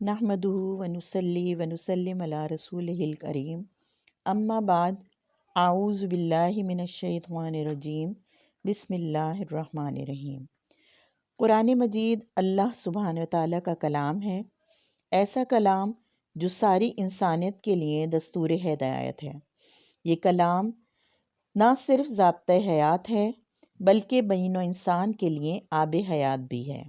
نحمدہ ونصلی ونسلم علی رسولہ الکریم، اما بعد، اعوذ باللہ من الشیطان الرجیم، بسم اللہ الرحمن الرحیم۔ قرآن مجید اللہ سبحانہ وتعالیٰ کا کلام ہے، ایسا کلام جو ساری انسانیت کے لیے دستور ہدایت ہے۔ یہ کلام نہ صرف ضابطۂ حیات ہے بلکہ بین و انسان کے لیے آب حیات بھی ہے۔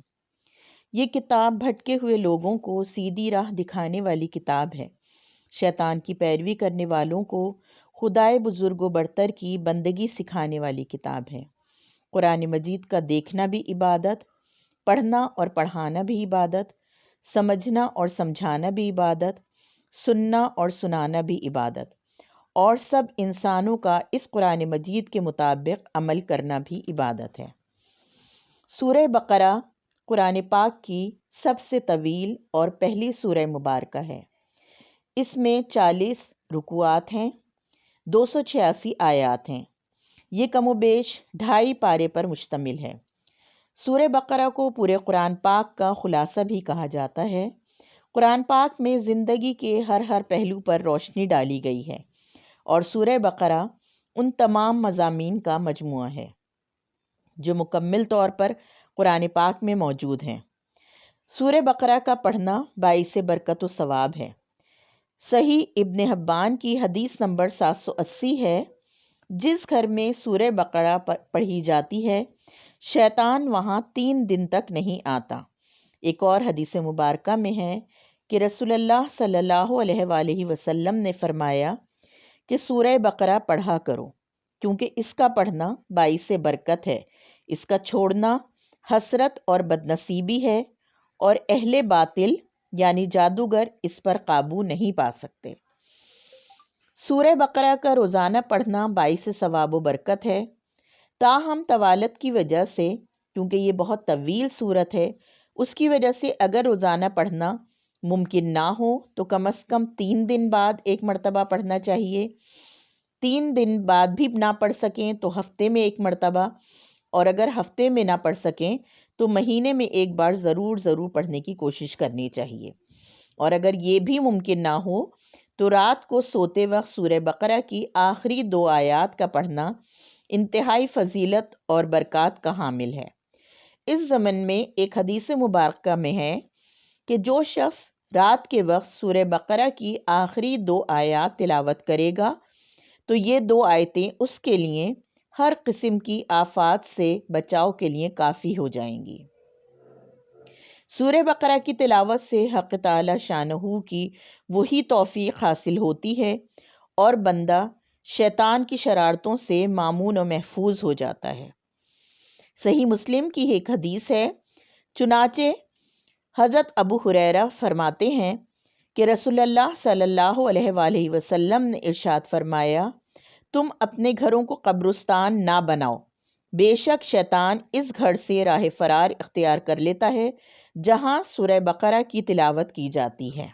یہ کتاب بھٹکے ہوئے لوگوں کو سیدھی راہ دکھانے والی کتاب ہے، شیطان کی پیروی کرنے والوں کو خدائے بزرگ و برتر کی بندگی سکھانے والی کتاب ہے۔ قرآن مجید کا دیکھنا بھی عبادت، پڑھنا اور پڑھانا بھی عبادت، سمجھنا اور سمجھانا بھی عبادت، سننا اور سنانا بھی عبادت، اور سب انسانوں کا اس قرآن مجید کے مطابق عمل کرنا بھی عبادت ہے۔ سورہ بقرہ قرآن پاک کی سب سے طویل اور پہلی سورہ مبارکہ ہے۔ اس میں 40 رکوعات ہیں، 286 آیات ہیں۔ یہ کم و بیش 2.5 پارے پر مشتمل ہے۔ سورہ بقرہ کو پورے قرآن پاک کا خلاصہ بھی کہا جاتا ہے۔ قرآن پاک میں زندگی کے ہر پہلو پر روشنی ڈالی گئی ہے، اور سورہ بقرہ ان تمام مضامین کا مجموعہ ہے جو مکمل طور پر قرآن پاک میں موجود ہیں۔ سورہ بقرہ کا پڑھنا باعث برکت و ثواب ہے۔ صحیح ابن حبان کی حدیث نمبر 780 ہے، جس گھر میں سورہ بقرہ پڑھی جاتی ہے شیطان وہاں 3 دن تک نہیں آتا۔ ایک اور حدیث مبارکہ میں ہے کہ رسول اللہ صلی اللہ علیہ وآلہ وسلم نے فرمایا کہ سورہ بقرہ پڑھا کرو، کیونکہ اس کا پڑھنا باعث برکت ہے، اس کا چھوڑنا حسرت اور بدنصیبی ہے، اور اہل باطل یعنی جادوگر اس پر قابو نہیں پا سکتے۔ سورہ بقرہ کا روزانہ پڑھنا باعث ثواب و برکت ہے، تاہم طوالت کی وجہ سے، کیونکہ یہ بہت طویل سورت ہے، اس کی وجہ سے اگر روزانہ پڑھنا ممکن نہ ہو تو کم از کم 3 دن بعد ایک مرتبہ پڑھنا چاہیے۔ 3 دن بعد بھی نہ پڑھ سکیں تو ہفتے میں ایک مرتبہ، اور اگر ہفتے میں نہ پڑھ سکیں تو مہینے میں ایک بار ضرور پڑھنے کی کوشش کرنی چاہیے۔ اور اگر یہ بھی ممکن نہ ہو تو رات کو سوتے وقت سورہ بقرہ کی آخری 2 آیات کا پڑھنا انتہائی فضیلت اور برکات کا حامل ہے۔ اس ضمن میں ایک حدیث مبارکہ میں ہے کہ جو شخص رات کے وقت سورہ بقرہ کی آخری 2 آیات تلاوت کرے گا تو یہ 2 آیتیں اس کے لیے ہر قسم کی آفات سے بچاؤ کے لیے کافی ہو جائیں گی۔ سورہ بقرہ کی تلاوت سے حق تعالی شانہ کی وہی توفیق حاصل ہوتی ہے اور بندہ شیطان کی شرارتوں سے مامون و محفوظ ہو جاتا ہے۔ صحیح مسلم کی ایک حدیث ہے، چنانچہ حضرت ابو ہریرہ فرماتے ہیں کہ رسول اللہ صلی اللہ علیہ وآلہ وسلم نے ارشاد فرمایا، تم اپنے گھروں کو قبرستان نہ بناؤ، بے شک شیطان اس گھر سے راہ فرار اختیار کر لیتا ہے جہاں سورہ بقرہ کی تلاوت کی جاتی ہے۔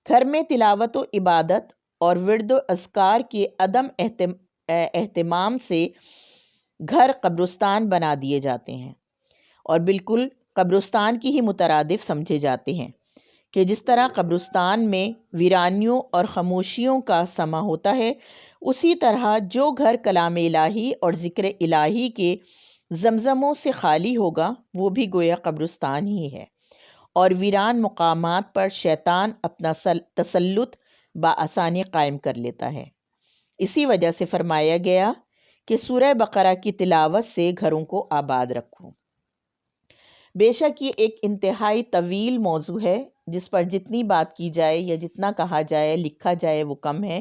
گھر میں تلاوت و عبادت اور ورد و اذکار کے عدم اہتمام سے گھر قبرستان بنا دیے جاتے ہیں، اور بالکل قبرستان کی ہی مترادف سمجھے جاتے ہیں کہ جس طرح قبرستان میں ویرانیوں اور خاموشیوں کا سما ہوتا ہے، اسی طرح جو گھر کلام الہی اور ذکر الہی کے زمزموں سے خالی ہوگا وہ بھی گویا قبرستان ہی ہے، اور ویران مقامات پر شیطان اپنا تسلط بآسانی قائم کر لیتا ہے۔ اسی وجہ سے فرمایا گیا کہ سورہ بقرہ کی تلاوت سے گھروں کو آباد رکھو۔ بے شک یہ ایک انتہائی طویل موضوع ہے جس پر جتنی بات کی جائے یا جتنا کہا جائے لکھا جائے وہ کم ہے،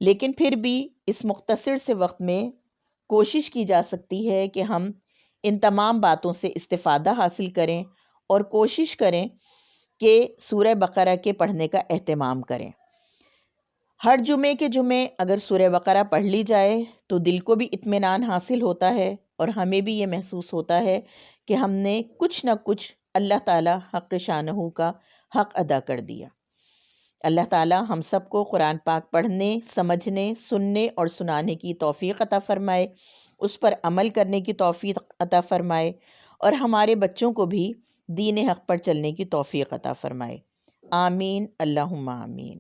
لیکن پھر بھی اس مختصر سے وقت میں کوشش کی جا سکتی ہے کہ ہم ان تمام باتوں سے استفادہ حاصل کریں اور کوشش کریں کہ سورہ بقرہ کے پڑھنے کا اہتمام کریں۔ ہر جمعے کے جمعے اگر سورہ بقرہ پڑھ لی جائے تو دل کو بھی اطمینان حاصل ہوتا ہے، اور ہمیں بھی یہ محسوس ہوتا ہے کہ ہم نے کچھ نہ کچھ اللہ تعالیٰ حق شانہ کا حق ادا کر دیا۔ اللہ تعالیٰ ہم سب کو قرآن پاک پڑھنے، سمجھنے، سننے اور سنانے کی توفیق عطا فرمائے، اس پر عمل کرنے کی توفیق عطا فرمائے، اور ہمارے بچوں کو بھی دین حق پر چلنے کی توفیق عطا فرمائے۔ آمین اللہم آمین۔